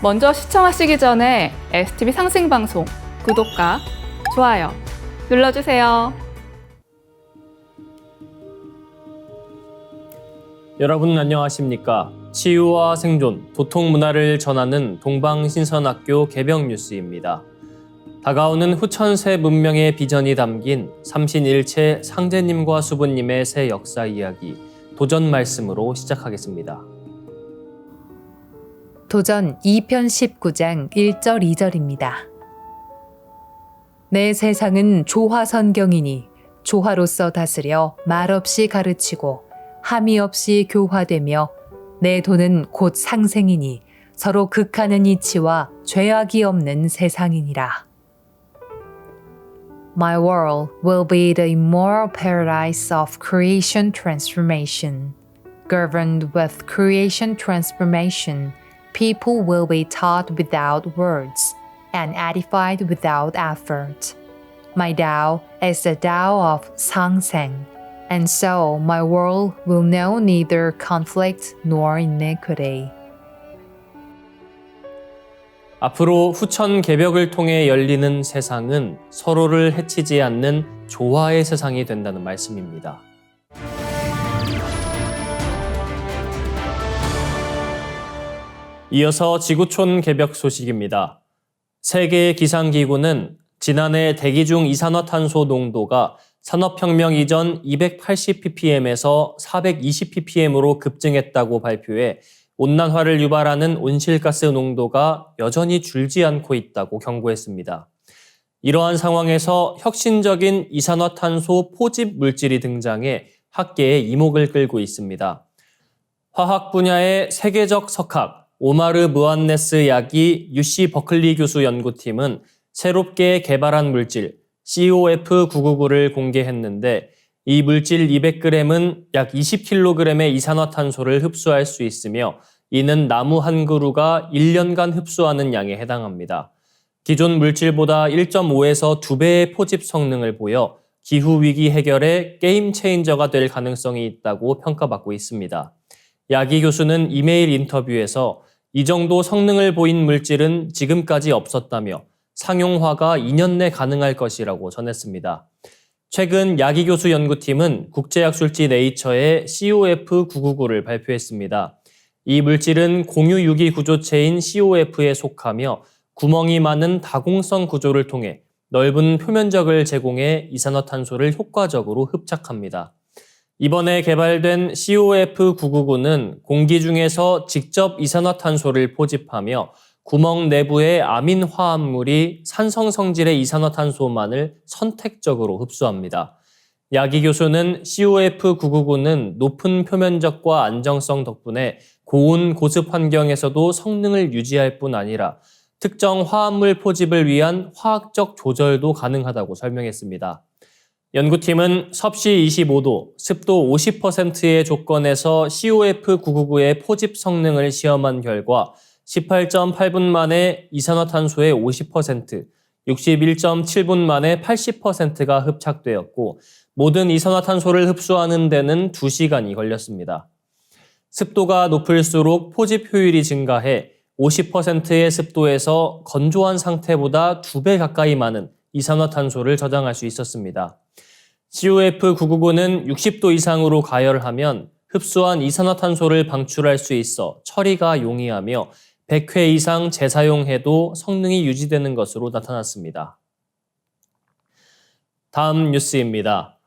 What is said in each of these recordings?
먼저 시청하시기 전에 STV 상생방송 구독과 좋아요 눌러주세요. 여러분 안녕하십니까? 치유와 생존, 도통 문화를 전하는 동방신선학교 개병 뉴스입니다. 다가오는 후천세 문명의 비전이 담긴 삼신일체 상제님과 수부님의 새 역사 이야기, 도전 말씀으로 시작하겠습니다. 도전 2편 19장 1절 2절입니다. 내 세상은 조화선경이니 조화로서 다스려 말없이 가르치고 함이 없이 교화되며 내 도는 곧 상생이니 서로 극하는 이치와 죄악이 없는 세상이니라. My world will be the immoral paradise of creation transformation. Governed with creation transformation, people will be taught without words and edified without effort. My Tao is the Tao of Sangseng, and so my world will know neither conflict nor iniquity. 앞으로 후천 개벽을 통해 열리는 세상은 서로를 해치지 않는 조화의 세상이 된다는 말씀입니다. 이어서 지구촌 개벽 소식입니다. 세계 기상기구는 지난해 대기 중 이산화탄소 농도가 산업혁명 이전 280ppm에서 420ppm으로 급증했다고 발표해 온난화를 유발하는 온실가스 농도가 여전히 줄지 않고 있다고 경고했습니다. 이러한 상황에서 혁신적인 이산화탄소 포집 물질이 등장해 학계의 이목을 끌고 있습니다. 화학 분야의 세계적 석학 오마르 무안네스 야기 UC 버클리 교수 연구팀은 새롭게 개발한 물질 COF999를 공개했는데 이 물질 200g은 약 20kg의 이산화탄소를 흡수할 수 있으며 이는 나무 한 그루가 1년간 흡수하는 양에 해당합니다. 기존 물질보다 1.5에서 2배의 포집 성능을 보여 기후위기 해결에 게임 체인저가 될 가능성이 있다고 평가받고 있습니다. 야기 교수는 이메일 인터뷰에서 이 정도 성능을 보인 물질은 지금까지 없었다며 상용화가 2년 내 가능할 것이라고 전했습니다. 최근 야기 교수 연구팀은 국제약술지 네이처에 COF999를 발표했습니다. 이 물질은 공유 유기 구조체인 COF에 속하며 구멍이 많은 다공성 구조를 통해 넓은 표면적을 제공해 이산화탄소를 효과적으로 흡착합니다. 이번에 개발된 COF999는 공기 중에서 직접 이산화탄소를 포집하며 구멍 내부의 아민 화합물이 산성 성질의 이산화탄소만을 선택적으로 흡수합니다. 야기 교수는 COF999는 높은 표면적과 안정성 덕분에 고온 고습 환경에서도 성능을 유지할 뿐 아니라 특정 화합물 포집을 위한 화학적 조절도 가능하다고 설명했습니다. 연구팀은 섭씨 25도, 습도 50%의 조건에서 COF999의 포집 성능을 시험한 결과 18.8분 만에 이산화탄소의 50%, 61.7분 만에 80%가 흡착되었고 모든 이산화탄소를 흡수하는 데는 2시간이 걸렸습니다. 습도가 높을수록 포집 효율이 증가해 50%의 습도에서 건조한 상태보다 2배 가까이 많은 이산화탄소를 저장할 수 있었습니다. COF999는 60도 이상으로 가열하면 흡수한 이산화탄소를 방출할 수 있어 처리가 용이하며 100회 이상 재사용해도 성능이 유지되는 것으로 나타났습니다. 다음 뉴스입니다.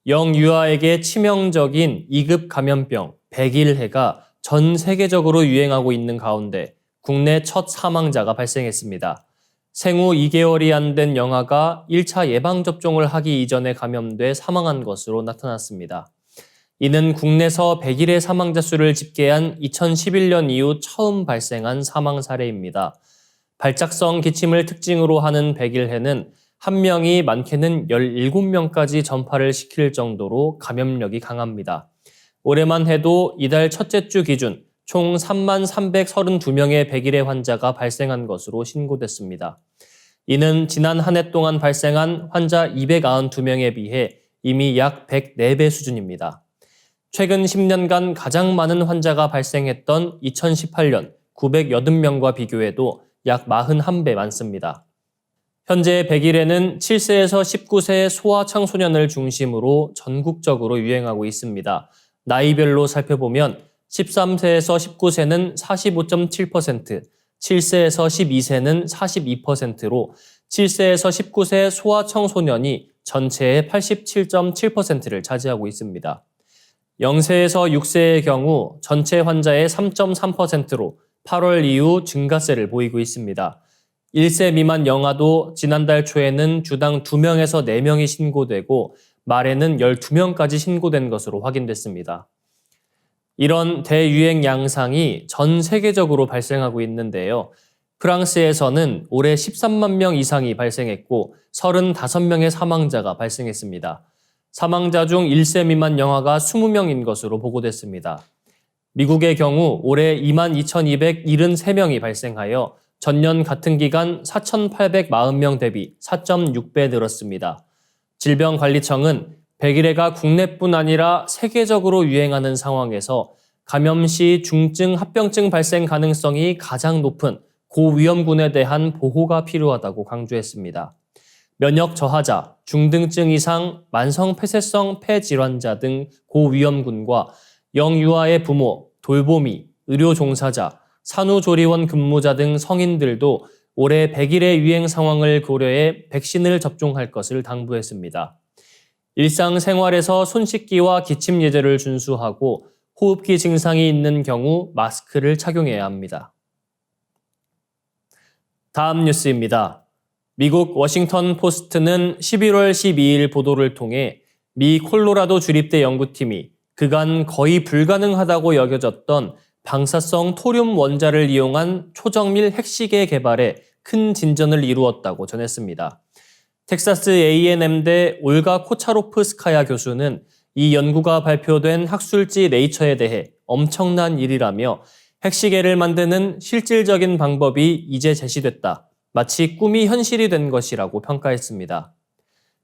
영유아에게 치명적인 2급 감염병 백일해가 전 세계적으로 유행하고 있는 가운데 국내 첫 사망자가 발생했습니다. 생후 2개월이 안 된 영아가 1차 예방접종을 하기 이전에 감염돼 사망한 것으로 나타났습니다. 이는 국내에서 백일해 사망자 수를 집계한 2011년 이후 처음 발생한 사망 사례입니다. 발작성 기침을 특징으로 하는 백일해는 한 명이 많게는 17명까지 전파를 시킬 정도로 감염력이 강합니다. 올해만 해도 이달 첫째 주 기준 총 3332명의 백일해 환자가 발생한 것으로 신고됐습니다. 이는 지난 한 해 동안 발생한 환자 292명에 비해 이미 약 104배 수준입니다. 최근 10년간 가장 많은 환자가 발생했던 2018년 980명과 비교해도 약 41배 많습니다. 현재 100일에는 7세에서 19세 소아청소년을 중심으로 전국적으로 유행하고 있습니다. 나이별로 살펴보면 13세에서 19세는 45.7%, 7세에서 12세는 42%로 7세에서 19세 소아청소년이 전체의 87.7%를 차지하고 있습니다. 0세에서 6세의 경우 전체 환자의 3.3%로 8월 이후 증가세를 보이고 있습니다. 1세 미만 영아도 지난달 초에는 주당 2명에서 4명이 신고되고 말에는 12명까지 신고된 것으로 확인됐습니다. 이런 대유행 양상이 전 세계적으로 발생하고 있는데요. 프랑스에서는 올해 13만 명 이상이 발생했고 35명의 사망자가 발생했습니다. 사망자 중 1세 미만 영아가 20명인 것으로 보고됐습니다. 미국의 경우 올해 22,273명이 발생하여 전년 같은 기간 4,840명 대비 4.6배 늘었습니다. 질병관리청은 백일해가 국내뿐 아니라 세계적으로 유행하는 상황에서 감염 시 중증 합병증 발생 가능성이 가장 높은 고위험군에 대한 보호가 필요하다고 강조했습니다. 면역 저하자, 중등증 이상, 만성 폐쇄성 폐질환자 등 고위험군과 영유아의 부모, 돌보미, 의료 종사자, 산후조리원 근무자 등 성인들도 올해 100일의 유행 상황을 고려해 백신을 접종할 것을 당부했습니다. 일상생활에서 손 씻기와 기침 예절을 준수하고 호흡기 증상이 있는 경우 마스크를 착용해야 합니다. 다음 뉴스입니다. 미국 워싱턴 포스트는 11월 12일 보도를 통해 미 콜로라도 주립대 연구팀이 그간 거의 불가능하다고 여겨졌던 방사성 토륨 원자를 이용한 초정밀 핵시계 개발에 큰 진전을 이루었다고 전했습니다. 텍사스 A&M대 올가 코차로프스카야 교수는 이 연구가 발표된 학술지 네이처에 대해 엄청난 일이라며 핵시계를 만드는 실질적인 방법이 이제 제시됐다. 마치 꿈이 현실이 된 것이라고 평가했습니다.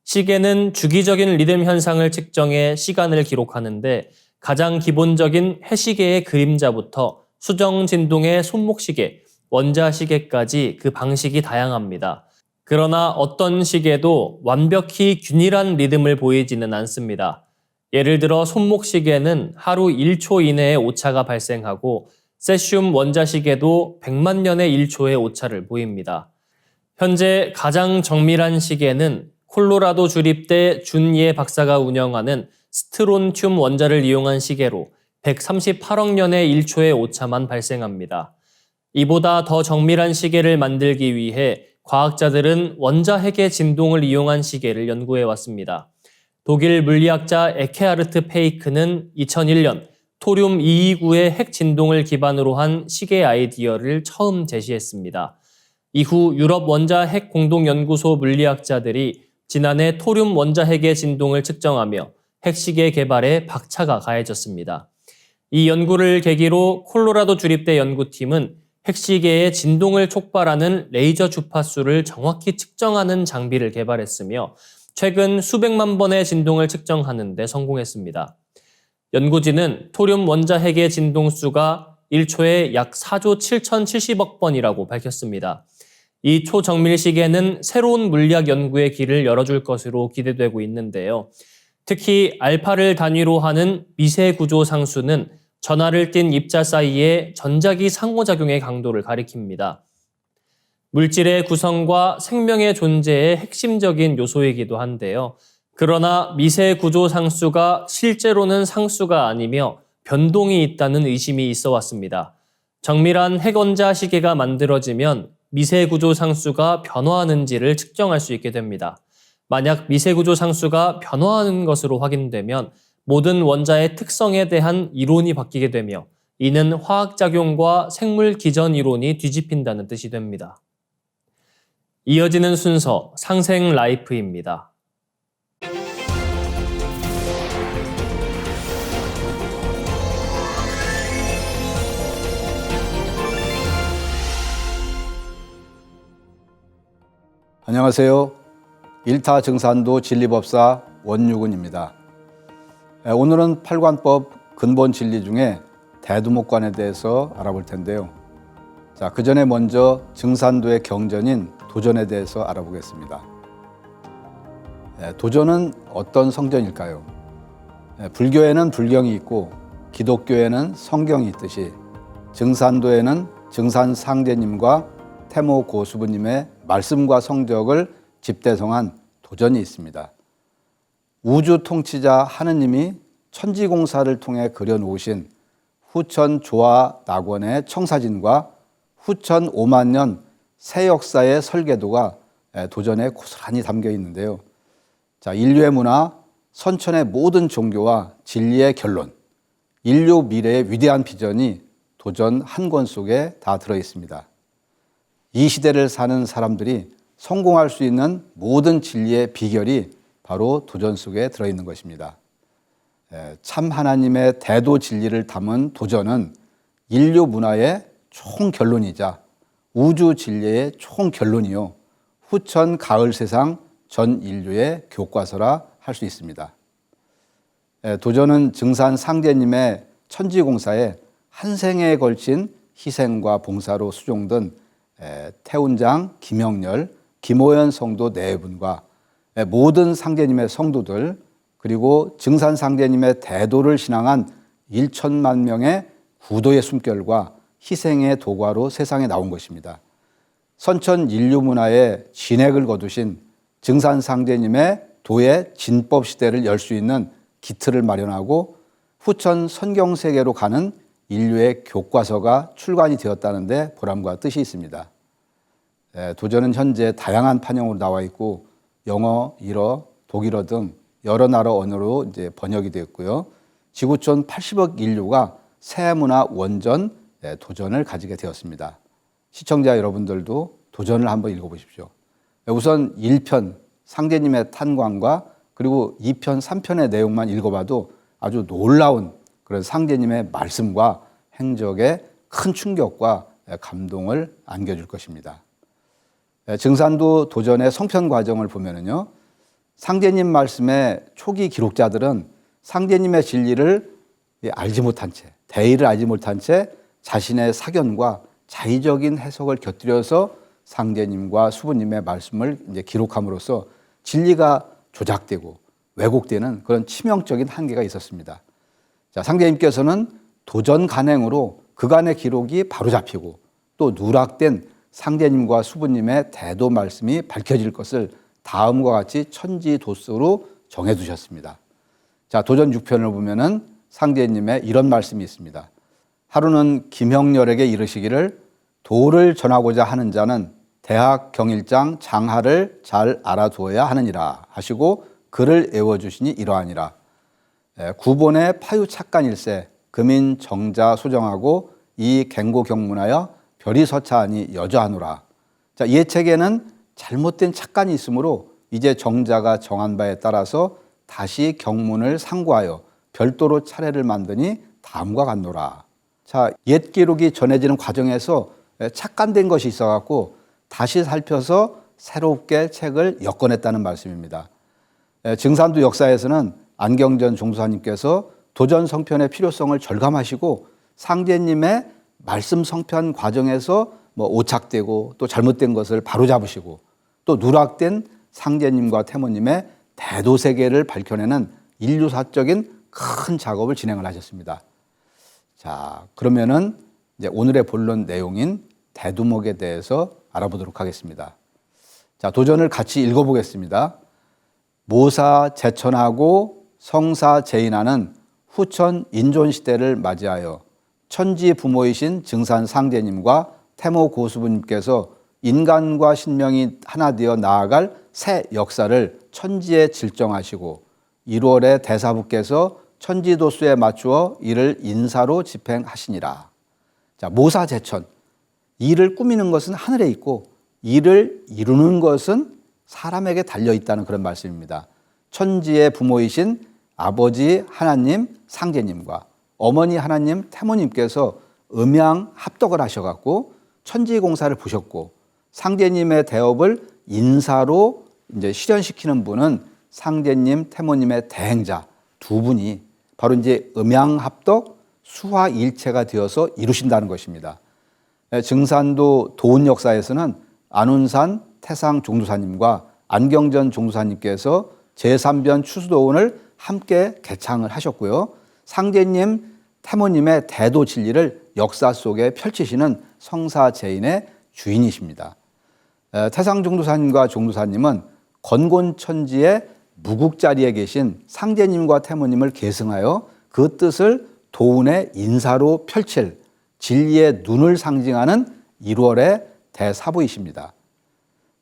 시계는 주기적인 리듬 현상을 측정해 시간을 기록하는데 가장 기본적인 해시계의 그림자부터 수정 진동의 손목시계, 원자시계까지 그 방식이 다양합니다. 그러나 어떤 시계도 완벽히 균일한 리듬을 보이지는 않습니다. 예를 들어 손목시계는 하루 1초 이내에 오차가 발생하고 세슘 원자시계도 100만 년의 1초의 오차를 보입니다. 현재 가장 정밀한 시계는 콜로라도 주립대 준예 박사가 운영하는 스트론튬 원자를 이용한 시계로 138억 년의 1초의 오차만 발생합니다. 이보다 더 정밀한 시계를 만들기 위해 과학자들은 원자핵의 진동을 이용한 시계를 연구해 왔습니다. 독일 물리학자 에케하르트 페이크는 2001년 토륨 229의 핵 진동을 기반으로 한 시계 아이디어를 처음 제시했습니다. 이후 유럽 원자핵 공동연구소 물리학자들이 지난해 토륨 원자핵의 진동을 측정하며 핵시계 개발에 박차가 가해졌습니다. 이 연구를 계기로 콜로라도 주립대 연구팀은 핵시계의 진동을 촉발하는 레이저 주파수를 정확히 측정하는 장비를 개발했으며 최근 수백만 번의 진동을 측정하는 데 성공했습니다. 연구진은 토륨 원자핵의 진동수가 1초에 약 4조 7,070억 번이라고 밝혔습니다. 이 초정밀 시계는 새로운 물리학 연구의 길을 열어줄 것으로 기대되고 있는데요. 특히 알파를 단위로 하는 미세 구조 상수는 전하를 띤 입자 사이의 전자기 상호작용의 강도를 가리킵니다. 물질의 구성과 생명의 존재의 핵심적인 요소이기도 한데요. 그러나 미세 구조 상수가 실제로는 상수가 아니며 변동이 있다는 의심이 있어 왔습니다. 정밀한 핵원자 시계가 만들어지면 미세 구조 상수가 변화하는지를 측정할 수 있게 됩니다. 만약 미세 구조 상수가 변화하는 것으로 확인되면 모든 원자의 특성에 대한 이론이 바뀌게 되며 이는 화학작용과 생물 기전 이론이 뒤집힌다는 뜻이 됩니다. 이어지는 순서 상생 라이프입니다. 안녕하세요. 일타 증산도 진리법사 원유근입니다. 오늘은 팔관법 근본 진리 중에 대두목관에 대해서 알아볼 텐데요. 자, 그 전에 먼저 증산도의 경전인 도전에 대해서 알아보겠습니다. 도전은 어떤 성전일까요? 불교에는 불경이 있고 기독교에는 성경이 있듯이 증산도에는 증산상제님과 태모 고수부님의 말씀과 성적을 집대성한 도전이 있습니다. 우주 통치자 하느님이 천지공사를 통해 그려놓으신 후천 조화 낙원의 청사진과 후천 5만 년 새 역사의 설계도가 도전에 고스란히 담겨 있는데요. 자, 인류의 문화, 선천의 모든 종교와 진리의 결론, 인류 미래의 위대한 비전이 도전 한 권 속에 다 들어 있습니다. 이 시대를 사는 사람들이 성공할 수 있는 모든 진리의 비결이 바로 도전 속에 들어 있는 것입니다. 참 하나님의 대도 진리를 담은 도전은 인류 문화의 총결론이자 우주 진리의 총결론이요, 후천 가을 세상 전 인류의 교과서라 할 수 있습니다. 도전은 증산 상제님의 천지공사에 한 생에 걸친 희생과 봉사로 수종된 태운장, 김영렬, 김호연 성도 네 분과 모든 상제님의 성도들, 그리고 증산 상제님의 대도를 신앙한 1천만 명의 구도의 숨결과 희생의 도과로 세상에 나온 것입니다. 선천 인류 문화의 진액을 거두신 증산 상제님의 도의 진법 시대를 열 수 있는 기틀을 마련하고 후천 선경 세계로 가는 인류의 교과서가 출간이 되었다는데 보람과 뜻이 있습니다. 도전은 현재 다양한 판형으로 나와 있고 영어, 일어, 독일어 등 여러 나라 언어로 이제 번역이 되었고요. 지구촌 80억 인류가 새문화 원전 도전을 가지게 되었습니다. 시청자 여러분들도 도전을 한번 읽어보십시오. 우선 1편 상제님의 탄광과 그리고 2편, 3편의 내용만 읽어봐도 아주 놀라운 그런 상제님의 말씀과 행적에 큰 충격과 감동을 안겨줄 것입니다. 증산도 도전의 성편 과정을 보면은요, 상제님 말씀의 초기 기록자들은 상제님의 진리를 알지 못한 채, 대의를 알지 못한 채 자신의 사견과 자의적인 해석을 곁들여서 상제님과 수부님의 말씀을 이제 기록함으로써 진리가 조작되고 왜곡되는 그런 치명적인 한계가 있었습니다. 자, 상제님께서는 도전 간행으로 그간의 기록이 바로잡히고 또 누락된 상제님과 수부님의 대도 말씀이 밝혀질 것을 다음과 같이 천지도수로 정해두셨습니다. 자, 도전 6편을 보면은 상제님의 이런 말씀이 있습니다. 하루는 김형렬에게 이르시기를 도를 전하고자 하는 자는 대학 경일장 장하를 잘 알아두어야 하느니라 하시고 글을 애워주시니 이러하니라. 구본의 파유 착간일세 금인 정자 소정하고 이 갱고 경문하여 별이 서차하니 여자하노라. 자, 이 책에는 잘못된 착간이 있으므로 이제 정자가 정한 바에 따라서 다시 경문을 상고하여 별도로 차례를 만드니 다음과 같노라. 자, 옛 기록이 전해지는 과정에서 착간된 것이 있어갖고 다시 살펴서 새롭게 책을 엮어냈다는 말씀입니다. 증산도 역사에서는 안경전 종수사님께서 도전 성편의 필요성을 절감하시고 상제님의 말씀 성편 과정에서 오착되고 또 잘못된 것을 바로잡으시고 또 누락된 상제님과 태모님의 대도 세계를 밝혀내는 인류사적인 큰 작업을 진행을 하셨습니다. 자, 그러면은 이제 오늘의 본론 내용인 대두목에 대해서 알아보도록 하겠습니다. 자, 도전을 같이 읽어보겠습니다. 모사 제천하고 성사 제인하는 후천 인존 시대를 맞이하여 천지 부모이신 증산 상제님과 태모 고수부님께서 인간과 신명이 하나 되어 나아갈 새 역사를 천지에 질정하시고 1월에 대사부께서 천지도수에 맞추어 이를 인사로 집행하시니라. 자, 모사제천. 일을 꾸미는 것은 하늘에 있고 일을 이루는 것은 사람에게 달려있다는 그런 말씀입니다. 천지의 부모이신 아버지 하나님 상제님과 어머니 하나님 태모님께서 음양 합덕을 하셔갖고 천지공사를 보셨고 상제님의 대업을 인사로 이제 실현시키는 분은 상제님, 태모님의 대행자 두 분이 바로 이제 음양합덕 수화일체가 되어서 이루신다는 것입니다. 증산도 도운 역사에서는 안운산 태상 종두사님과 안경전 종두사님께서 제3변 추수도운을 함께 개창을 하셨고요. 상제님, 태모님의 대도 진리를 역사 속에 펼치시는 성사제인의 주인이십니다. 태상 종두사님과 종두사님은 건곤천지의 무국자리에 계신 상제님과 태모님을 계승하여 그 뜻을 도운의 인사로 펼칠 진리의 눈을 상징하는 1월의 대사부이십니다.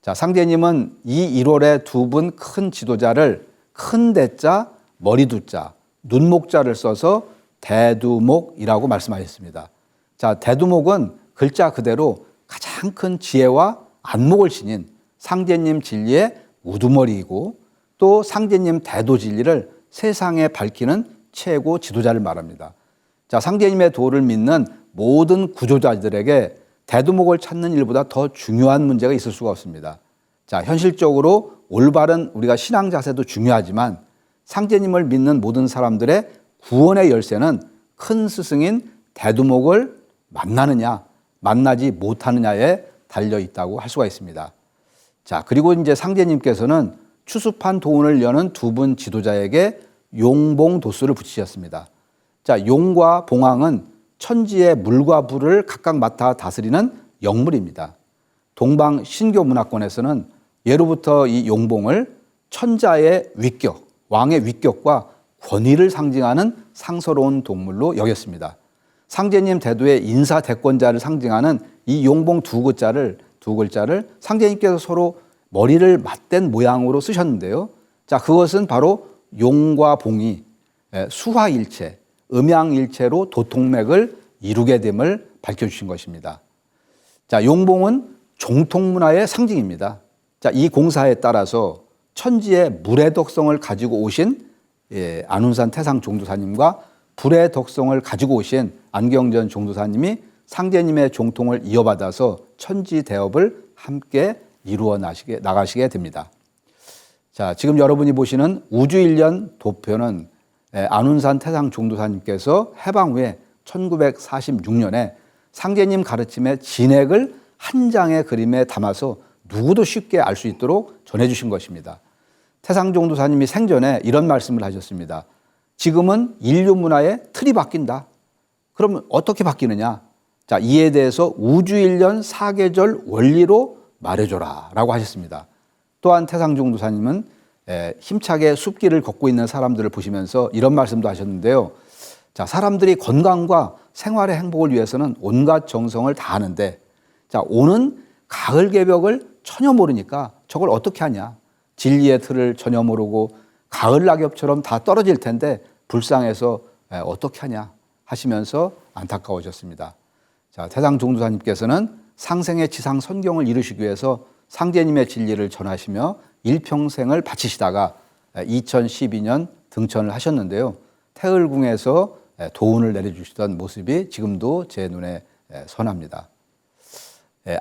자, 상제님은 이 1월의 두 분 큰 지도자를 큰 대자, 머리 두자, 눈목자를 써서 대두목이라고 말씀하셨습니다. 자, 대두목은 글자 그대로 가장 큰 지혜와 안목을 지닌 상제님 진리의 우두머리이고 또 상제님 대도 진리를 세상에 밝히는 최고 지도자를 말합니다. 자, 상제님의 도를 믿는 모든 구조자들에게 대두목을 찾는 일보다 더 중요한 문제가 있을 수가 없습니다. 자, 현실적으로 올바른 우리가 신앙 자세도 중요하지만 상제님을 믿는 모든 사람들의 구원의 열쇠는 큰 스승인 대두목을 만나느냐, 만나지 못하느냐에 달려 있다고 할 수가 있습니다. 자, 그리고 이제 상제님께서는 추수판 도운을 여는 두 분 지도자에게 용봉도수를 붙이셨습니다. 자, 용과 봉황은 천지의 물과 불을 각각 맡아 다스리는 영물입니다. 동방 신교 문화권에서는 예로부터 이 용봉을 천자의 위격, 왕의 위격과 권위를 상징하는 상서로운 동물로 여겼습니다. 상제님 대도의 인사 대권자를 상징하는 이 용봉 두 글자를 상제님께서 서로 머리를 맞댄 모양으로 쓰셨는데요. 자, 그것은 바로 용과 봉이 수화일체, 음양일체로 도통맥을 이루게 됨을 밝혀주신 것입니다. 자, 용봉은 종통문화의 상징입니다. 자, 이 공사에 따라서 천지의 물의 덕성을 가지고 오신 안운산 태상 종두사님과 불의 덕성을 가지고 오신 안경전 종두사님이 상제님의 종통을 이어받아서 천지 대업을 함께 이루어 나가시게 됩니다. 자, 지금 여러분이 보시는 우주일년 도표는 안운산 태상 종두사님께서 해방 후에 1946년에 상제님 가르침의 진액을 한 장의 그림에 담아서 누구도 쉽게 알 수 있도록 전해주신 것입니다. 태상 종두사님이 생전에 이런 말씀을 하셨습니다. 지금은 인류 문화의 틀이 바뀐다. 그러면 어떻게 바뀌느냐? 자, 이에 대해서 우주일년 사계절 원리로 말해줘라 라고 하셨습니다. 또한 태상 종두사님은 힘차게 숲길을 걷고 있는 사람들을 보시면서 이런 말씀도 하셨는데요. 자, 사람들이 건강과 생활의 행복을 위해서는 온갖 정성을 다하는데 자, 오는 가을 개벽을 전혀 모르니까 저걸 어떻게 하냐. 진리의 틀을 전혀 모르고 가을 낙엽처럼 다 떨어질 텐데 불쌍해서 어떻게 하냐 하시면서 안타까워졌습니다. 자, 태상 종두사님께서는 상생의 지상 선경을 이루시기 위해서 상제님의 진리를 전하시며 일평생을 바치시다가 2012년 등천을 하셨는데요. 태을궁에서 도운을 내려주시던 모습이 지금도 제 눈에 선합니다.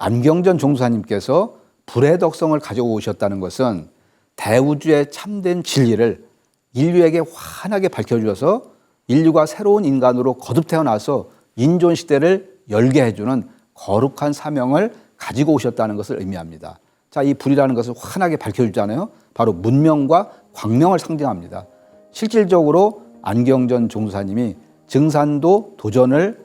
안경전 종두사님께서 불의 덕성을 가져오셨다는 것은 대우주의 참된 진리를 인류에게 환하게 밝혀주어서 인류가 새로운 인간으로 거듭 태어나서 인존 시대를 열게 해주는 거룩한 사명을 가지고 오셨다는 것을 의미합니다. 자, 이 불이라는 것을 환하게 밝혀주잖아요. 바로 문명과 광명을 상징합니다. 실질적으로 안경전 종두사님이 증산도 도전을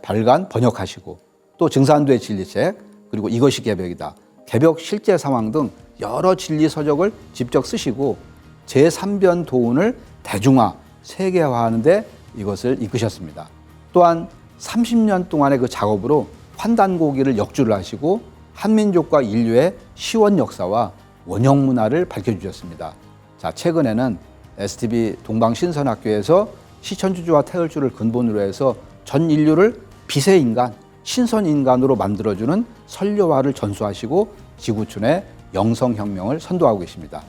발간 번역하시고 또 증산도의 진리책 그리고 이것이 개벽이다. 개벽 실제 상황 등 여러 진리 서적을 직접 쓰시고 제3변 도운을 대중화, 세계화하는 데 이것을 이끄셨습니다. 또한 30년 동안의 그 작업으로 환단고기를 역주를 하시고 한민족과 인류의 시원 역사와 원형 문화를 밝혀주셨습니다. 자, 최근에는 STB 동방신선학교에서 시천주주와 태을주를 근본으로 해서 전 인류를 빛의 인간, 신선인간으로 만들어주는 선료화를 전수하시고 지구촌의 영성혁명을 선도하고 계십니다.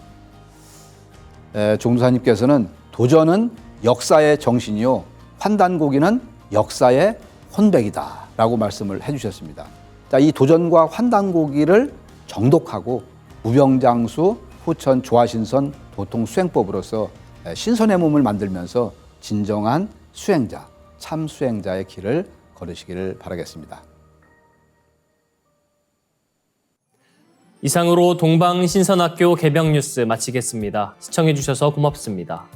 종두사님께서는 도전은 역사의 정신이요 환단고기는 역사의 혼백이다 라고 말씀을 해주셨습니다. 자, 이 도전과 환단고기를 정독하고 무병장수, 후천, 조화신선, 도통수행법으로서 신선의 몸을 만들면서 진정한 수행자, 참 수행자의 길을 걸으시기를 바라겠습니다. 이상으로 동방신선학교 개병 뉴스 마치겠습니다. 시청해주셔서 고맙습니다.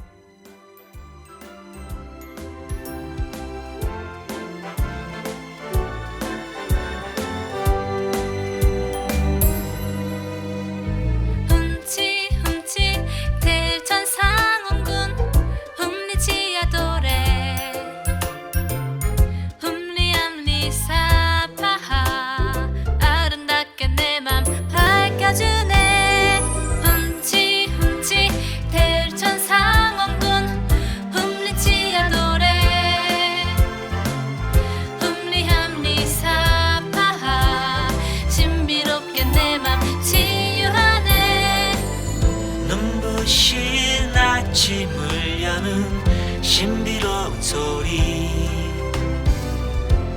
아침을 여는 신비로운 소리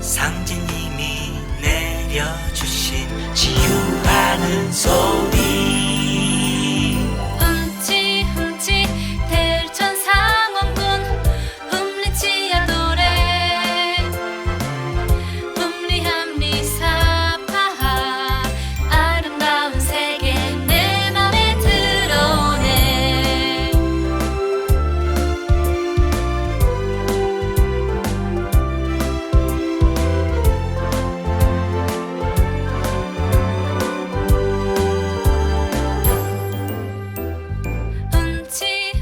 상제님이 내려주신 치유하는 소리 훔치 대천 상원군 훔리치야 노래 훔리함리 사파하 아름다운 세계 내 맘에 들어오네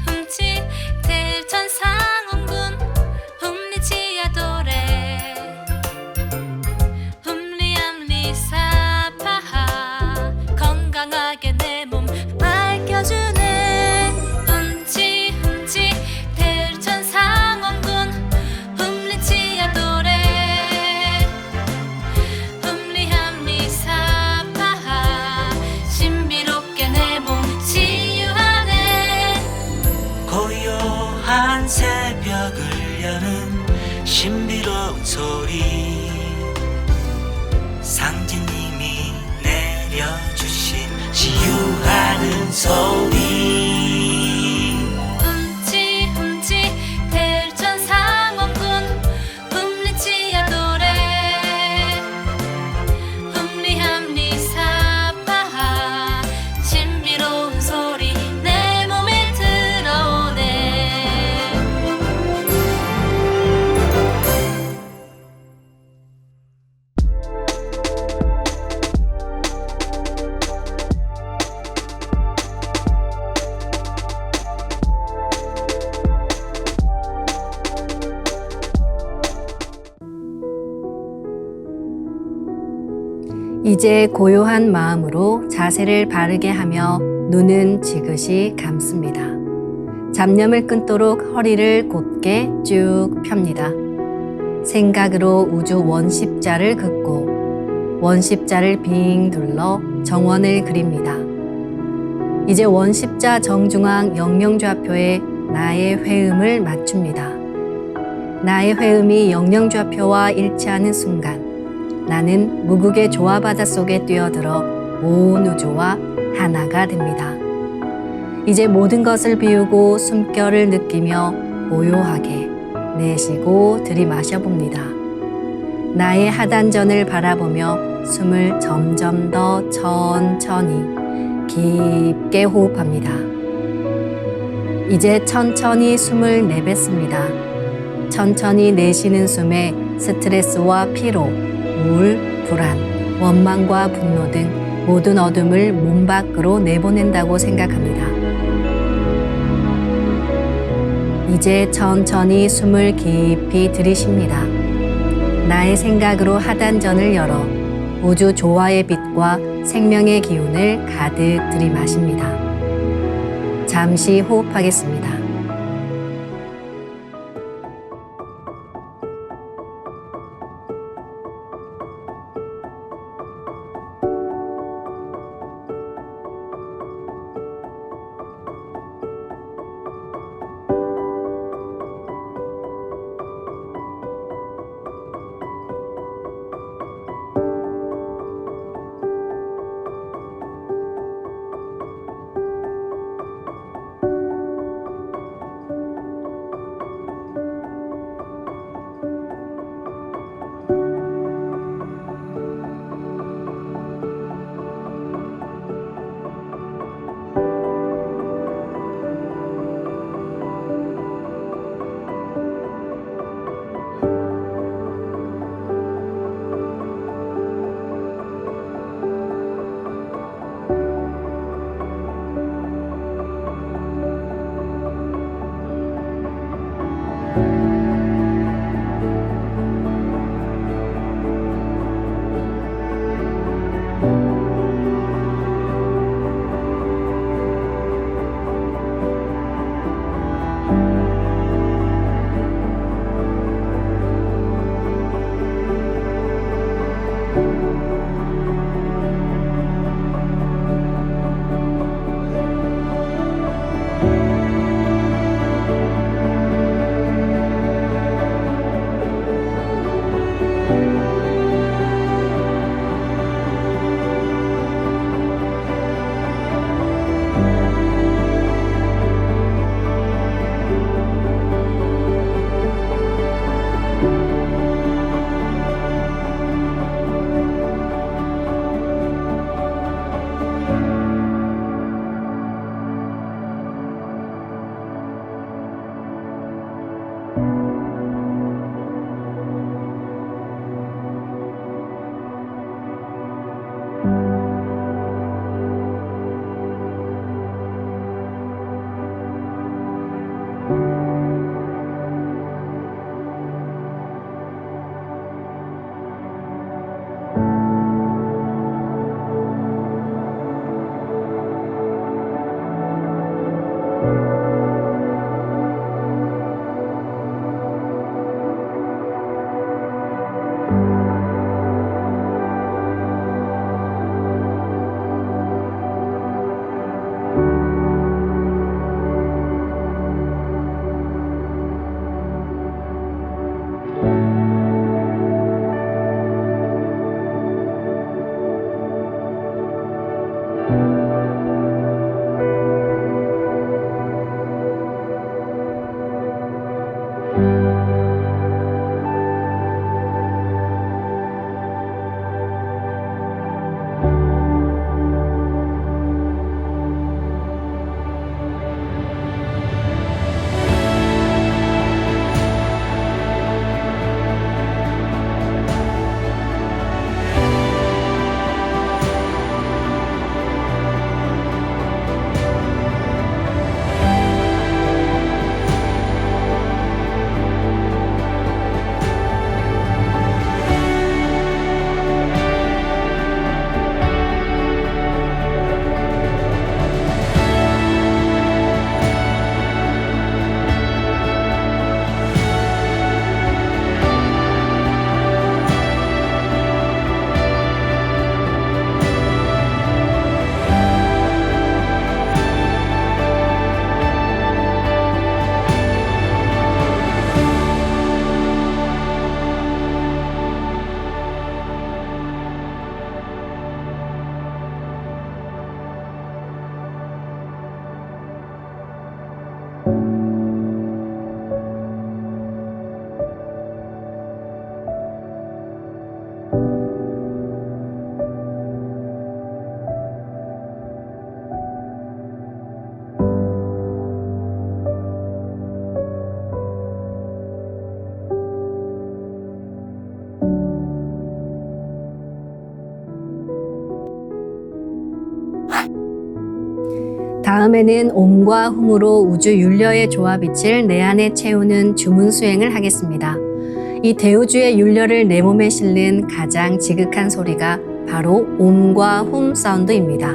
훔치 대천 상원군 훔리치야 도래 훔리암리 사파하 건강하게 내 몸 밝혀주네 훔치 대천 상원군 훔리치야 도래 훔리암리 사파하 신비롭게 내 몸 치유하네 고요한 새벽을 여는 신비로운 소리 상제님이 내려주신 치유하는 소리 훔치 대천 상원군 훔리치야 도래 훔리함리 사파하 신비로운 소리 내 몸에 들어오네 이제 고요한 마음으로 자세를 바르게 하며 눈은 지그시 감습니다. 잡념을 끊도록 허리를 곧게 쭉 펴니다. 생각으로 우주 원십자를 긋고 원십자를 빙 둘러 정원을 그립니다. 이제 원십자 정중앙 영영좌표에 나의 회음을 맞춥니다. 나의 회음이 영영좌표와 일치하는 순간 나는 무국의 조화바다 속에 뛰어들어 온 우주와 하나가 됩니다. 이제 모든 것을 비우고 숨결을 느끼며 고요하게 내쉬고 들이마셔 봅니다. 나의 하단전을 바라보며 숨을 점점 더 천천히 깊게 호흡합니다. 이제 천천히 숨을 내뱉습니다. 천천히 내쉬는 숨에 스트레스와 피로, 우울, 불안, 원망과 분노 등 모든 어둠을 몸 밖으로 내보낸다고 생각합니다. 이제 천천히 숨을 깊이 들이쉽니다. 나의 생각으로 하단전을 열어 우주 조화의 빛과 생명의 기운을 가득 들이마십니다. 잠시 호흡하겠습니다. 다음에는 옴과 훔으로 우주 윤려의 조화빛을 내 안에 채우는 주문 수행을 하겠습니다. 이 대우주의 윤려를 내 몸에 실는 가장 지극한 소리가 바로 옴과 훔 사운드입니다.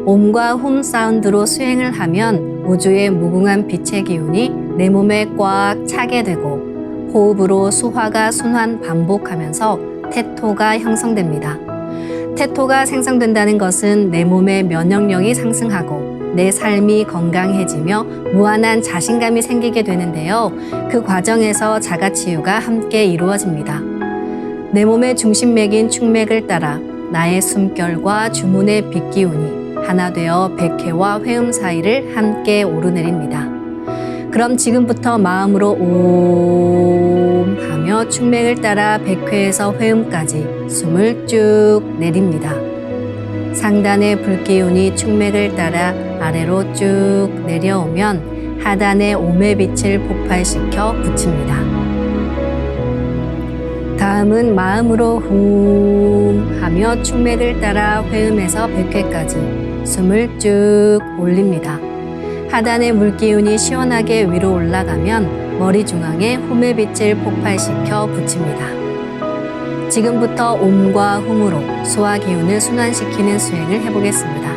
옴과 훔 사운드로 수행을 하면 우주의 무궁한 빛의 기운이 내 몸에 꽉 차게 되고 호흡으로 수화가 순환 반복하면서 태토가 형성됩니다. 태토가 생성된다는 것은 내 몸의 면역력이 상승하고 내 삶이 건강해지며 무한한 자신감이 생기게 되는데요. 그 과정에서 자가치유가 함께 이루어집니다. 내 몸의 중심맥인 축맥을 따라 나의 숨결과 주문의 빛기운이 하나 되어 백회와 회음 사이를 함께 오르내립니다. 그럼 지금부터 마음으로 옴 하며 축맥을 따라 백회에서 회음까지 숨을 쭉 내립니다. 상단의 불기운이 축맥을 따라 아래로 쭉 내려오면 하단의 옴의 빛을 폭발시켜 붙입니다. 다음은 마음으로 훔 하며 축맥을 따라 회음에서 백회까지 숨을 쭉 올립니다. 하단의 물기운이 시원하게 위로 올라가면 머리 중앙에 훔의 빛을 폭발시켜 붙입니다. 지금부터 옴과 훔으로 소화 기운을 순환시키는 수행을 해보겠습니다.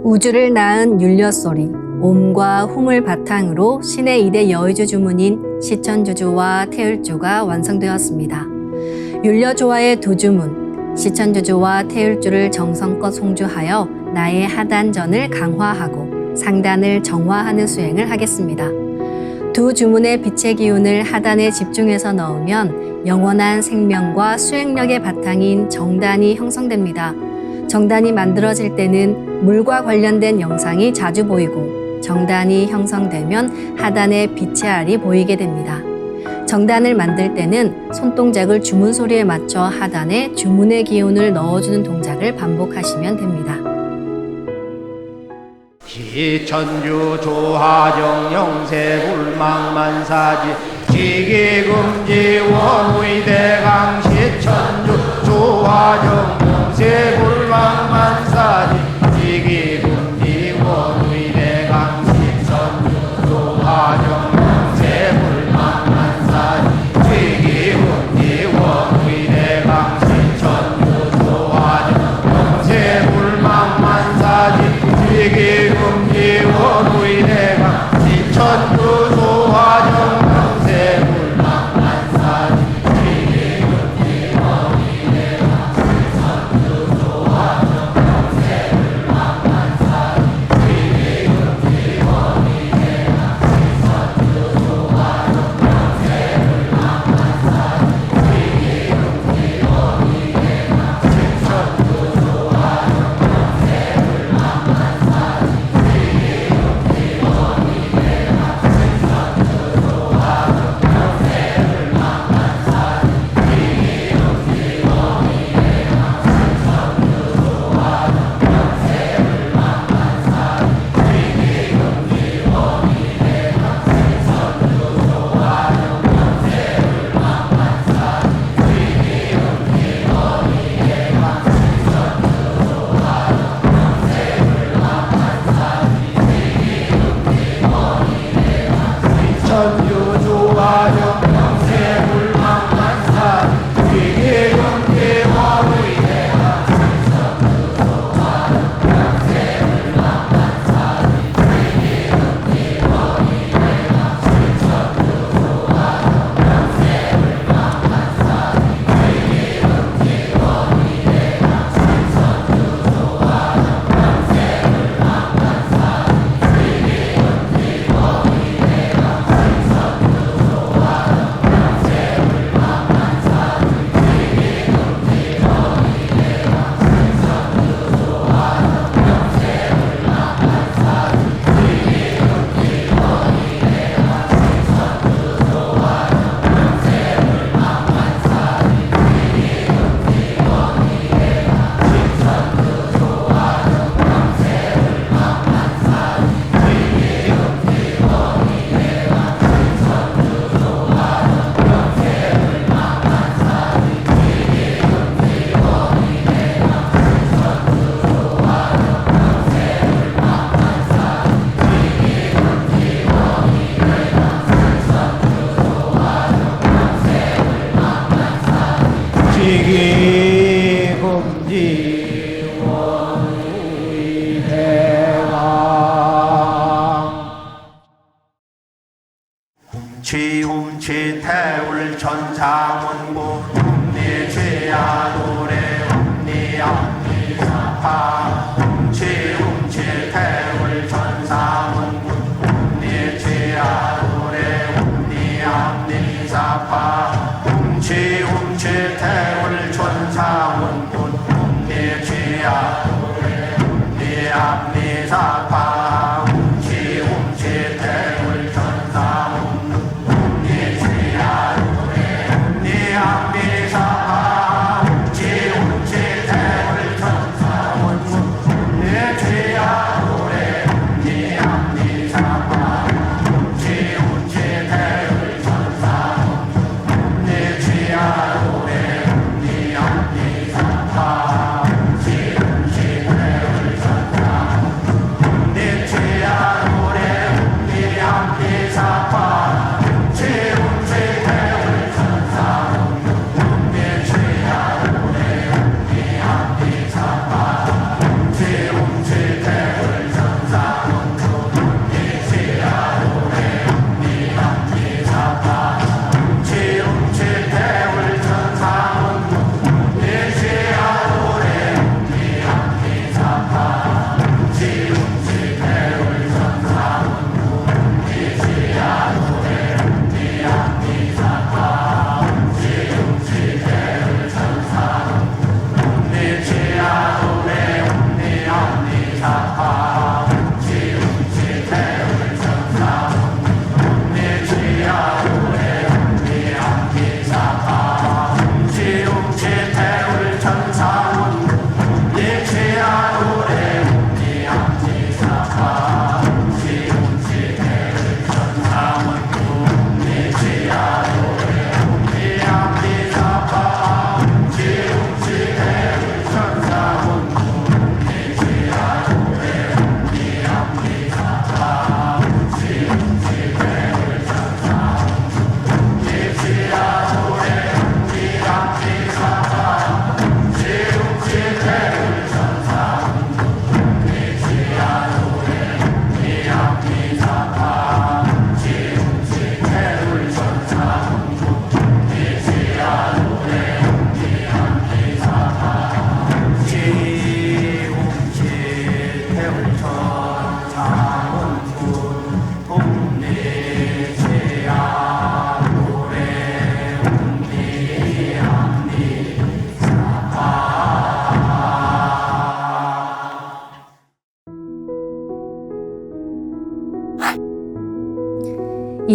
우주를 낳은 율려소리, 옴과 hum을 바탕으로 신의 2대 여의주 주문인 시천주주와 태율주가 완성되었습니다. 율려조화의 두 주문, 시천주주와 태율주를 정성껏 송주하여 나의 하단전을 강화하고 상단을 정화하는 수행을 하겠습니다. 두 주문의 빛의 기운을 하단에 집중해서 넣으면 영원한 생명과 수행력의 바탕인 정단이 형성됩니다. 정단이 만들어질 때는 물과 관련된 영상이 자주 보이고 정단이 형성되면 하단에 빛의 알이 보이게 됩니다. 정단을 만들 때는 손동작을 주문 소리에 맞춰 하단에 주문의 기운을 넣어주는 동작을 반복하시면 됩니다. 시천주 조화정 영세 불망만사지 지기금지 원의대강 시천주 조화정 영세 불망만사지 지기금지 원의대강 시천주 조화정 영세 불망만사지 지기금지 원의대강 시천주 조화정 영세 불망만사지 지기금지 원의대강 시천주 조화정 영세 불망만사지 지기금지 원의대강 시천주 조화정 영세 불망만사지 지기금지 원의대강 시천주 조화정 영세 불망만사지 지기금지 원의대강 시천주 조화정 영세 불망만사지 천주 조화정 영세 불망만사지 지기금지 원의대강 시천주 조화정 영세 불망만사지 지기금지 원의대강 시천주 조화정 영세 불망만사지 지기금지 원의대강 시천주 조화정 영세 불망만사지 지기금지 원의대강 지기금지 원의대강 취움치 태울 천상원고 hum니취야 노래 hum니암니사파 취움치 태울 천상원고 hum니취야 노래 hum니암니사파 취움치 태울 천상원고 hum니취야 노래 hum니암니사파 취움치 태울 천상원고 hum니취야 노래 hum니암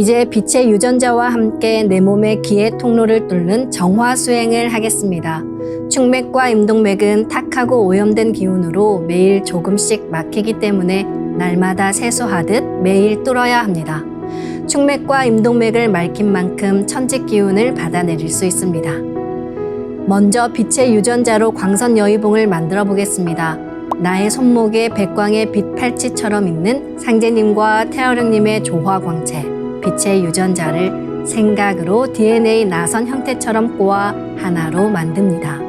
이제 빛의 유전자와 함께 내 몸의 기의 통로를 뚫는 정화 수행을 하겠습니다. 축맥과 임동맥은 탁하고 오염된 기운으로 매일 조금씩 막히기 때문에 날마다 세수하듯 매일 뚫어야 합니다. 축맥과 임동맥을 맑힌 만큼 천직 기운을 받아내릴 수 있습니다. 먼저 빛의 유전자로 광선 여의봉을 만들어 보겠습니다. 나의 손목에 백광의 빛 팔찌처럼 있는 상제님과 태어령님의 조화광채, 빛의 유전자를 생각으로 DNA 나선 형태처럼 꼬아 하나로 만듭니다.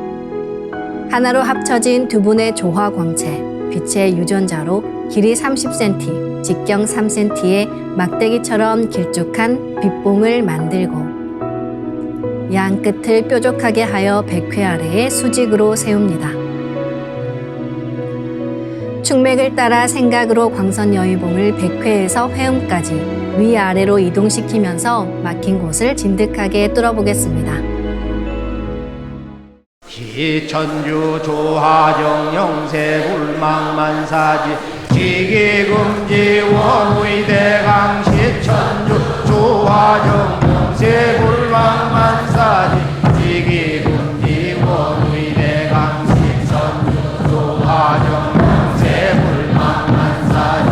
하나로 합쳐진 두 분의 조화광채, 빛의 유전자로 길이 30cm, 직경 3cm의 막대기처럼 길쭉한 빛봉을 만들고 양 끝을 뾰족하게 하여 백회 아래에 수직으로 세웁니다. 축맥을 따라 생각으로 광선 여의봉을 백회에서 회음까지 위아래로 이동시키면서 막힌 곳을 진득하게 뚫어보겠습니다. 기천주 조하정 영세 불망만사지 지기금지 원의대강 시천주 조하정 영세 불망만사지 지기금지 원의대강 시천주 조하정 영세 불망만사지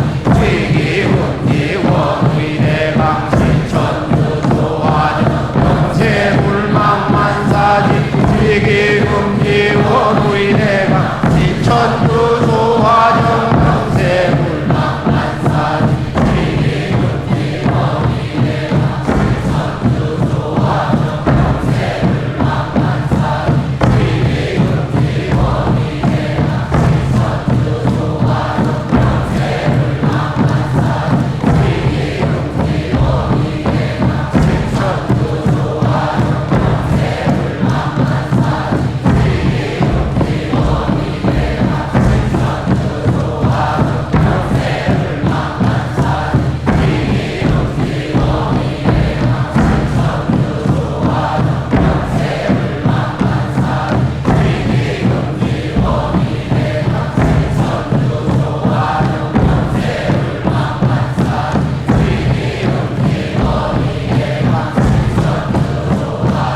지기금지 원의대강 시천주 조하정 영세 불망만사지 지기금지 원의대강 시천주 조하정 영세 불망만사지 지기금지 원의대강 시천주 조하정 영세 불망만사지 지기금지 원의대강 시천주 조하정 영세 불망만사지 지기금지 원의대강 시천주 조하정 영세 불망만사지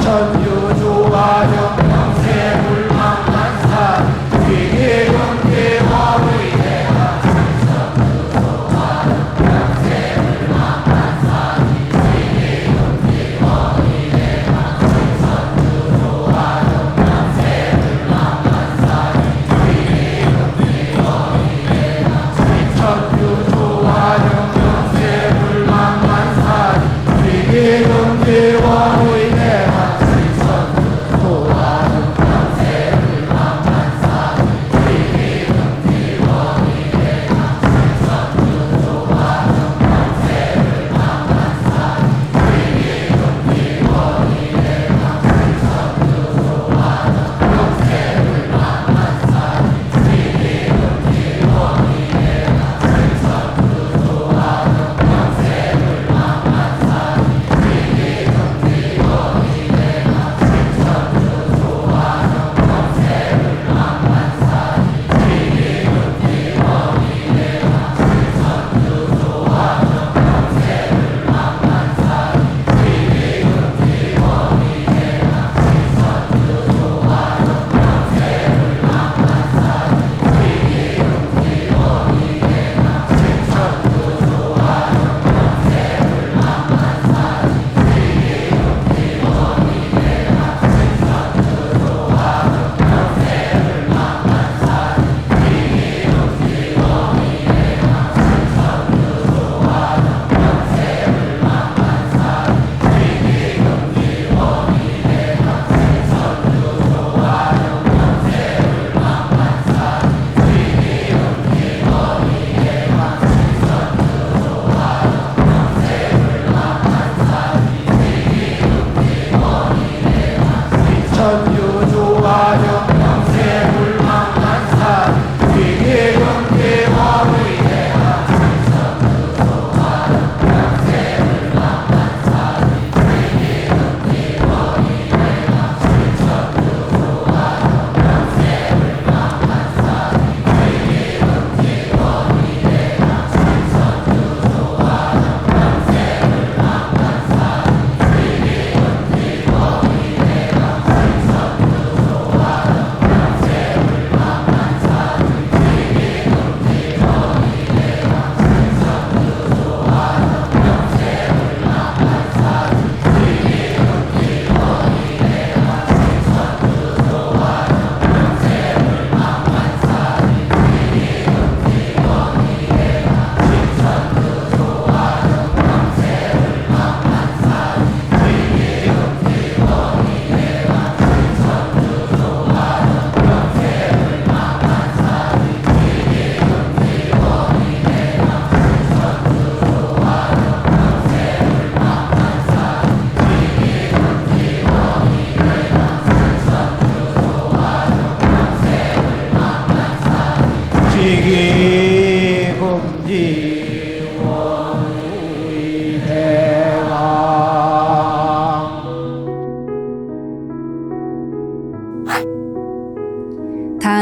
천주 조화정 영세 불망만사지 지기금지 원의대강 시천주 조화정 영세 불망만사지 지기금지 원의대강 시천주 조화정 영세 불망만사지 지기금지 원의대강 시천주 조화정 영세 불망만사지 지기금지 원의대강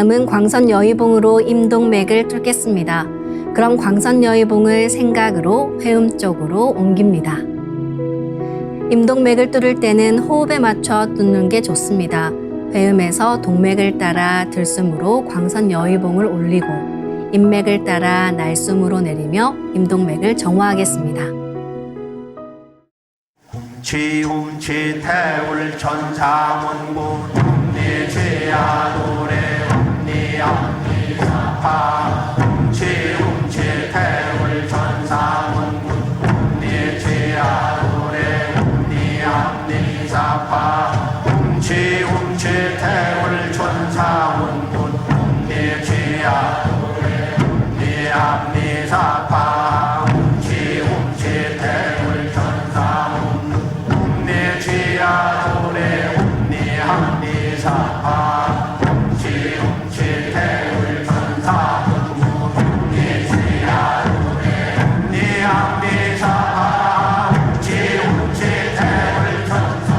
다음은 광선 여의봉으로 임동맥을 뚫겠습니다. 그럼 광선 여의봉을 생각으로 회음 쪽으로 옮깁니다. 임동맥을 뚫을 때는 호흡에 맞춰 뚫는 게 좋습니다. 회음에서 동맥을 따라 들숨으로 광선 여의봉을 올리고 인맥을 따라 날숨으로 내리며 임동맥을 정화하겠습니다. 훔치 태울 천사문구 훔니 죄야 노래 훔니 암니 사파 훔치 태울 천사문구 훔니 죄야 노래 훔니 암니 사파 훔치 태울 천사문구 훔니 죄야 노래 훔니 암니 사파 훔치 태울 천사문구 내 죄야 노래 내 함니 사파 훔치 태울 천사 내 죄야 노래 내 함니 사파 훔치 태울 천사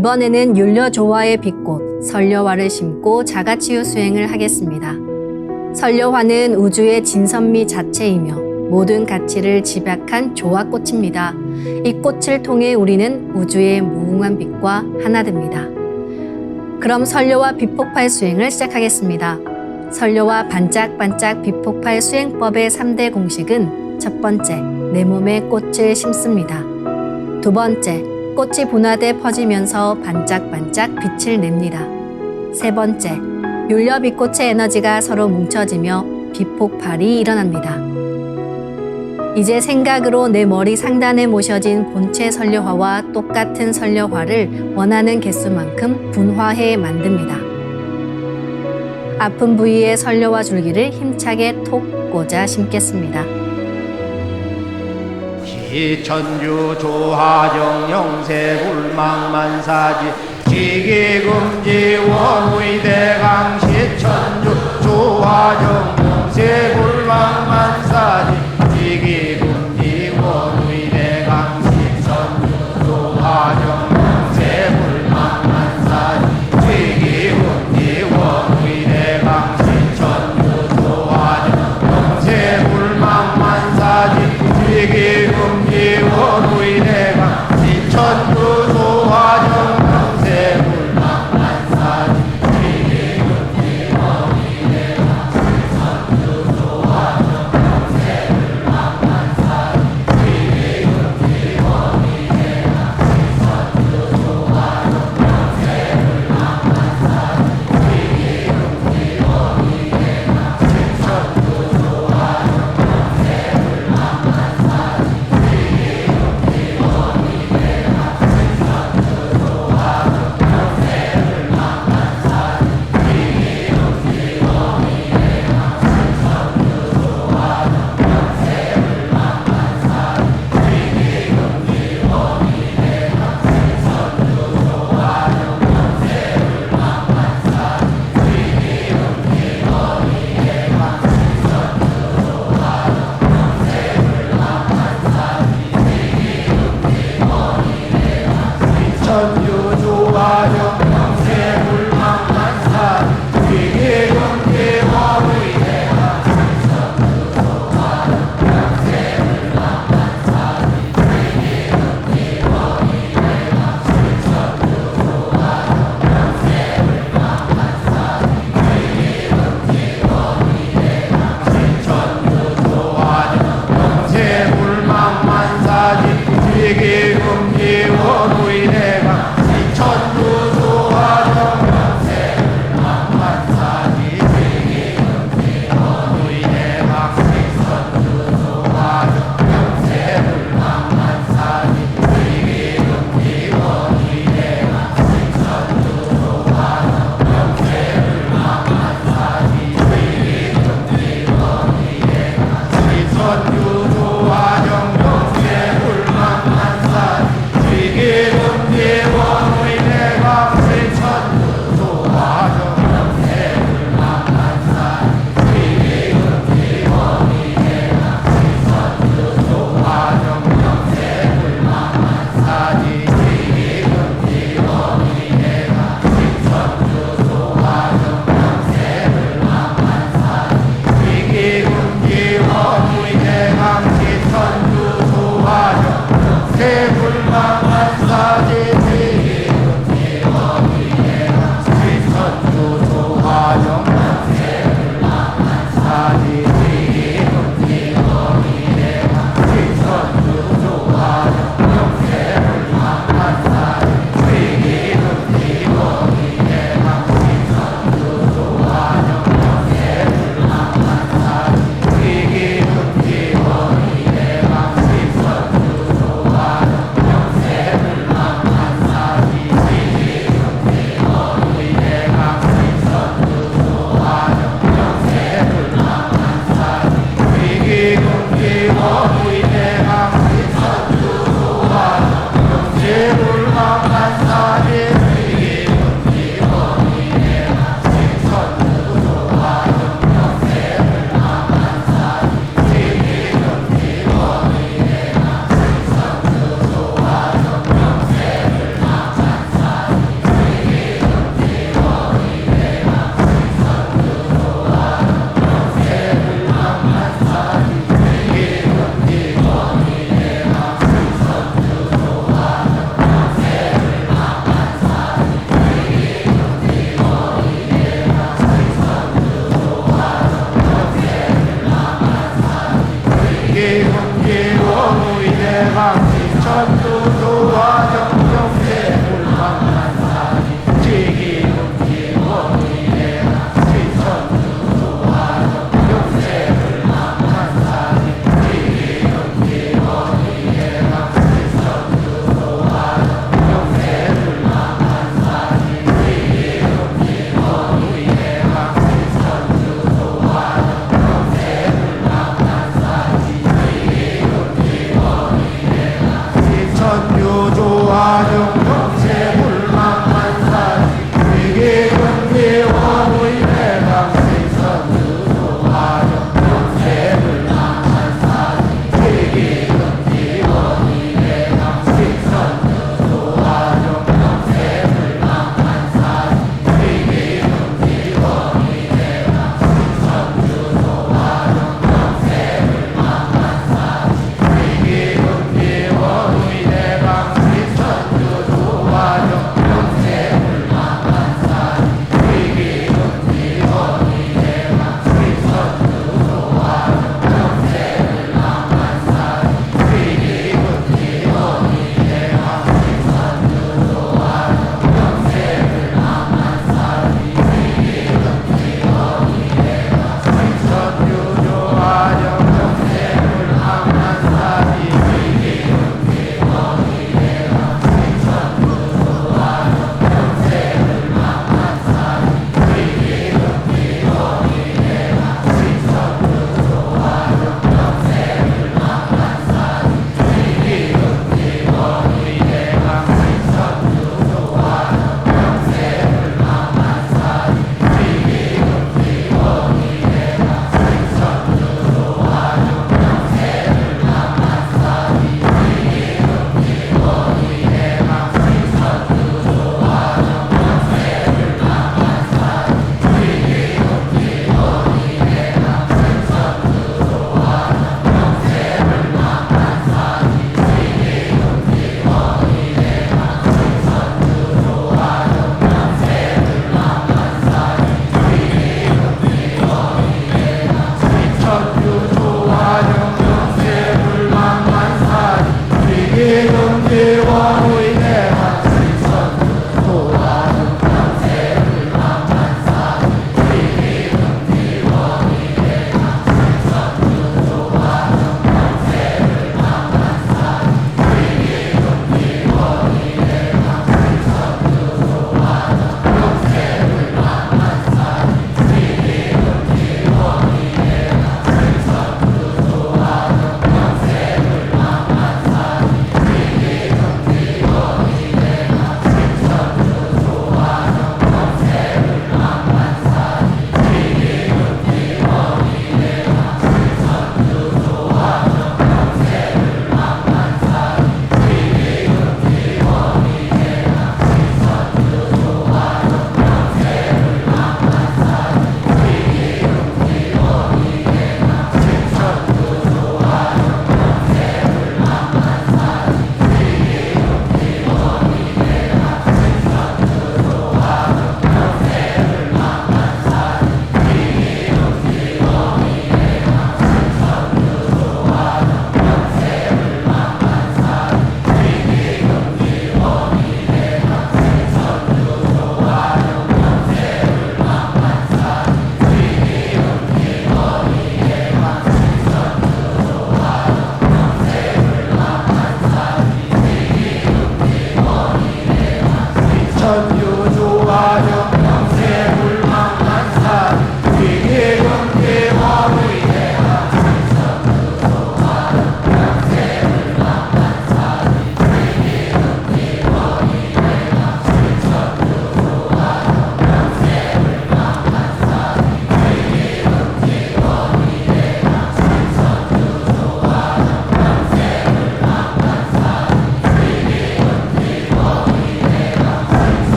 이번에는 율려조화의 빛꽃 설려화를 심고 자가치유 수행을 하겠습니다. 설려화는 우주의 진선미 자체이며 모든 가치를 집약한 조화꽃입니다. 이 꽃을 통해 우리는 우주의 무궁한 빛과 하나 됩니다. 그럼 설려화 빛폭발 수행을 시작하겠습니다. 설려화 반짝반짝 빛폭발 수행법의 3대 공식은 첫 번째, 내 몸에 꽃을 심습니다. 두 번째, 꽃이 분화돼 퍼지면서 반짝반짝 빛을 냅니다. 세 번째, 율려빛꽃의 에너지가 서로 뭉쳐지며 빛폭발이 일어납니다. 이제 생각으로 내 머리 상단에 모셔진 본체 설려화와 똑같은 설려화를 원하는 개수만큼 분화해 만듭니다. 아픈 부위에 설려화 줄기를 힘차게 톡 꽂아 심겠습니다. 시천주 조화정 영세 불망만사지 지기금지 원의대강 시천주 조화정 영세 불망만사지 지기금지 원의대강 시천주 조화정 영세 불망만사지 지기금지 원의대강 시천주 조화정 영세 불망만사지 지기금지 원의대강 시천주 조화정 영세 불망만사지 지기금지 원의대강 시천주 조화정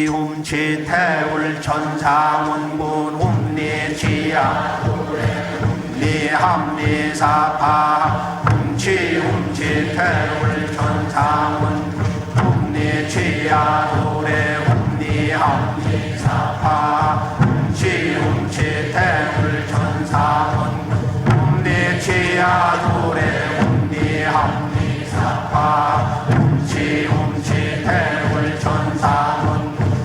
훔치 태울 천상원군 훔리지야 훔리합리사파 훔치 태울 천상원 훔리지야 도래 훔리합리사파 훔치 태울 천상원 훔리지야 도래 훔리합리사파 훔치 태울 천상원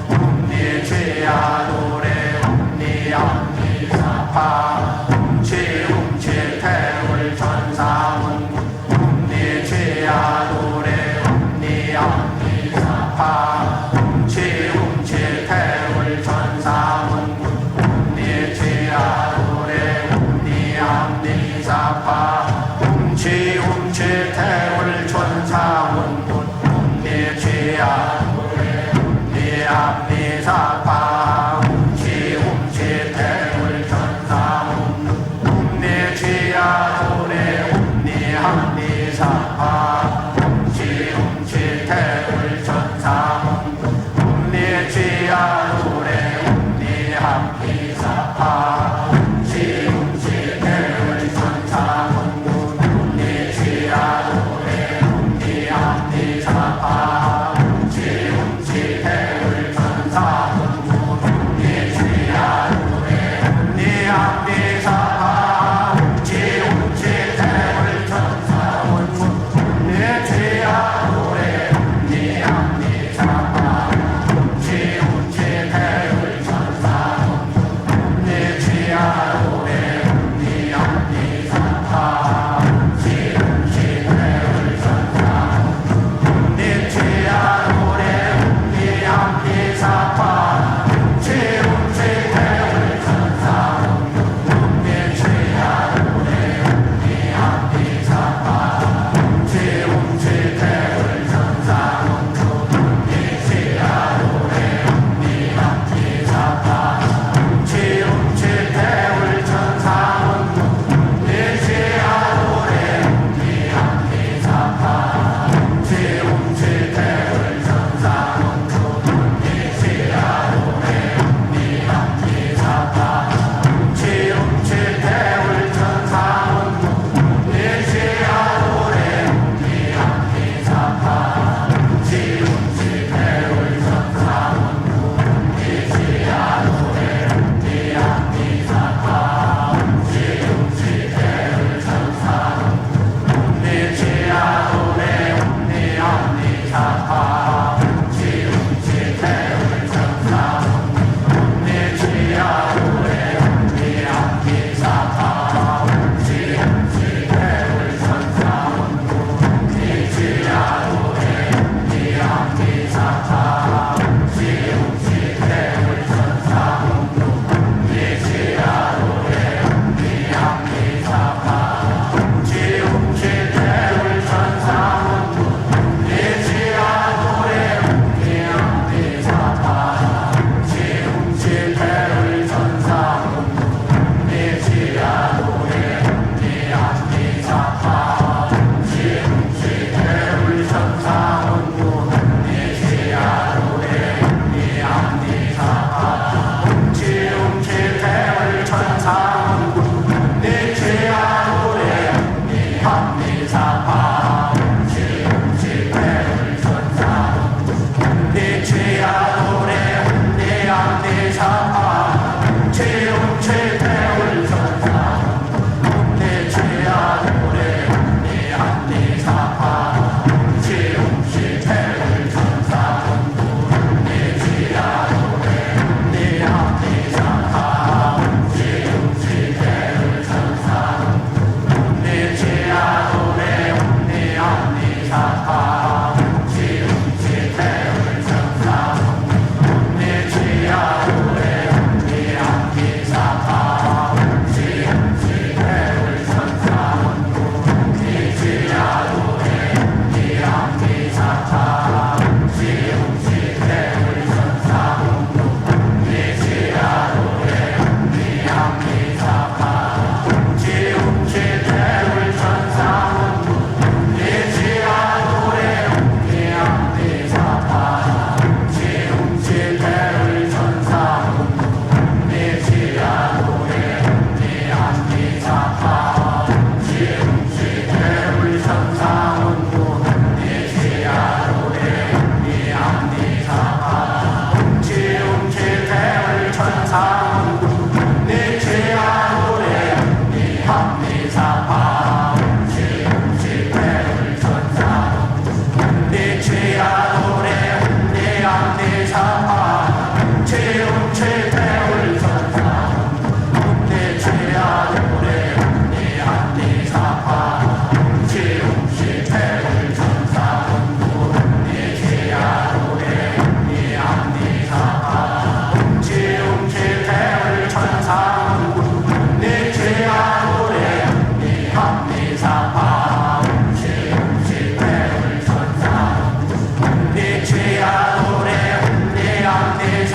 훔리지야 도래 훔리합리사파 훔치 태울 천상원 훔리지야 도래 훔리합리사파 훔치 태울 천상원 훔리지야 도래 훔리합리사파 훔치 태울 천상원 훔리지야 도래 훔리합리사파 훔치 태울 천상원 훔리지야 도래 훔리합리사파 훔치 태울 천상원 훔리지야 도래 훔리합리사파 훔치 태울 천상원 훔리지야 도래 훔리합리사파 훔치 태울 천상원 훔리지야 도래 훔리합리사파 훔치 태울 천상원 훔리지야 도래 훔리합리사파 훔치 태울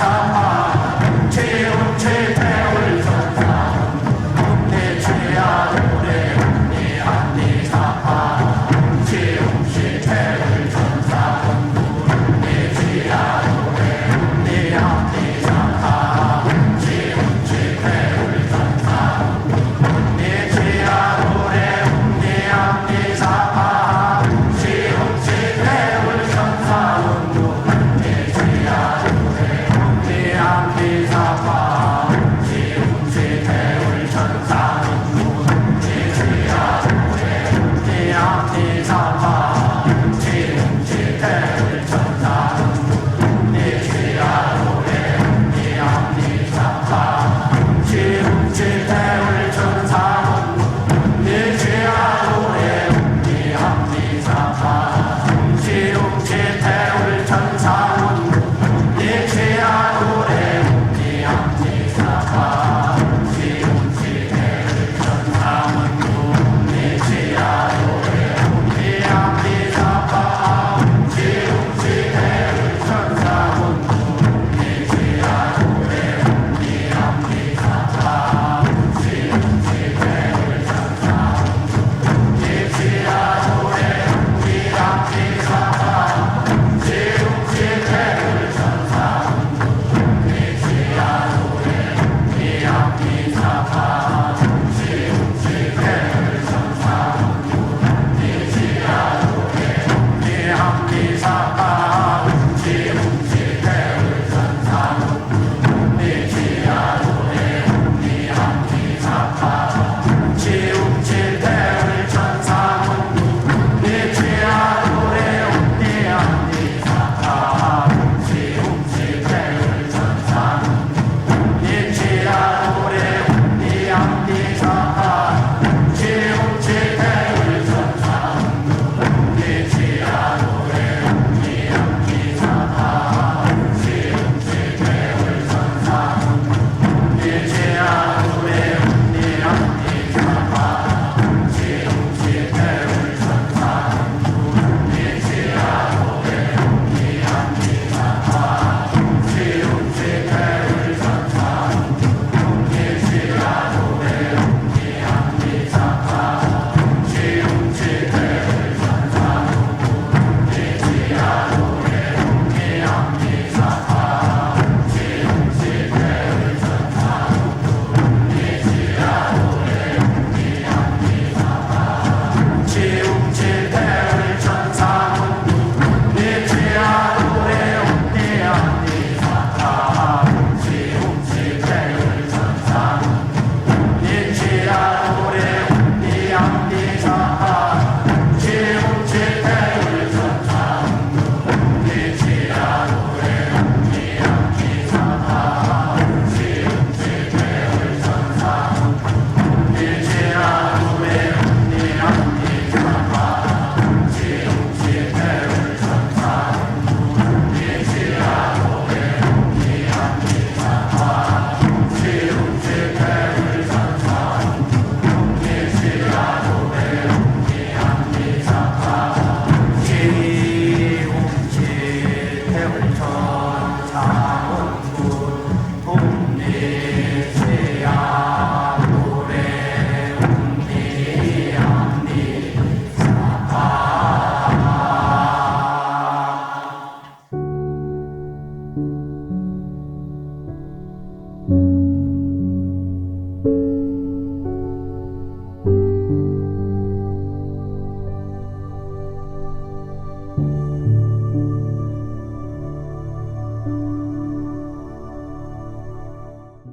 참